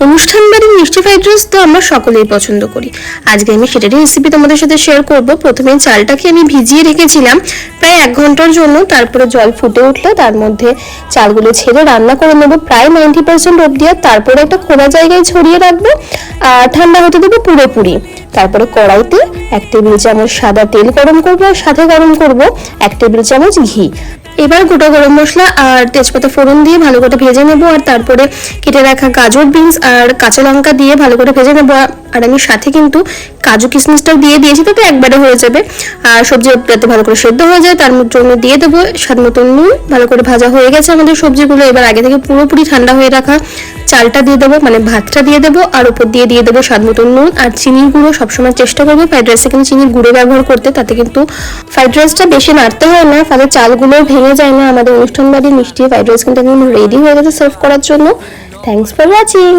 অনুষ্ঠান বাড়ির মিষ্টি ফ্রাইড রাইস তো আমরা সকলেই পছন্দ করি। আজকে আমি সেটারই রেসিপি তোমাদের সাথে শেয়ার করব। প্রথমে চালটাকে আমি ভিজিয়ে রেখেছিলাম প্রায় 1 ঘন্টার জন্য। তারপরে জল ফুটে উঠলে তার মধ্যে চালগুলো ছেড়ে রান্না করে নেবো প্রায় 90% অবধি। তারপরে একটা খোলা জায়গায় ছড়িয়ে রাখবো আর ঠান্ডা হতে দেবো পুরোপুরি। তারপরে কড়াইতে 1 টেবিল চামচ সাদা তেল গরম করবো আর সাথে গরম করবো 1 টেবিল চামচ ঘি। এবার গোটা গরম মশলা আর তেজপাতা ফোড়ন দিয়ে ভালো করে ভেজে নেবো। আর তারপরে কেটে রাখা গাজর, বিনস আর কাঁচা লঙ্কা দিয়ে ভালো করে ভেজে নেবো। আর আমি সাথে কিন্তু কাজু কিশমিশটাও দিয়ে দিয়েছি, তাতে একবারে হয়ে যাবে। আর সবজি যাতে ভালো করে সেদ্ধ হয়ে যায় তার জন্য দিয়ে দেবো স্বাদ মতো নুন। ভালো করে ভাজা হয়ে গেছে আমাদের সবজিগুলো। এবার আগে থেকে পুরোপুরি ঠান্ডা হয়ে রাখা চালটা দিয়ে দেবো, মানে ভাতটা দিয়ে দেবো। আর উপর দিয়ে দেবো স্বাদ মতো নুন আর চিনির গুঁড়ো। সবসময় চেষ্টা করবো ফ্রাইড রাইসে কিন্তু চিনির গুঁড়ো ব্যবহার করতে, তাতে কিন্তু ফ্রাইড রাইসটা বেশি নাড়তে হয় না, ফলে চালগুলো ভেঙে যায় না। আমাদের অনুষ্ঠান বাড়ির মিষ্টি ফ্রাইড রাইস কিন্তু একদম রেডি হয়ে গেছে সার্ভ করার জন্য। Thanks for watching.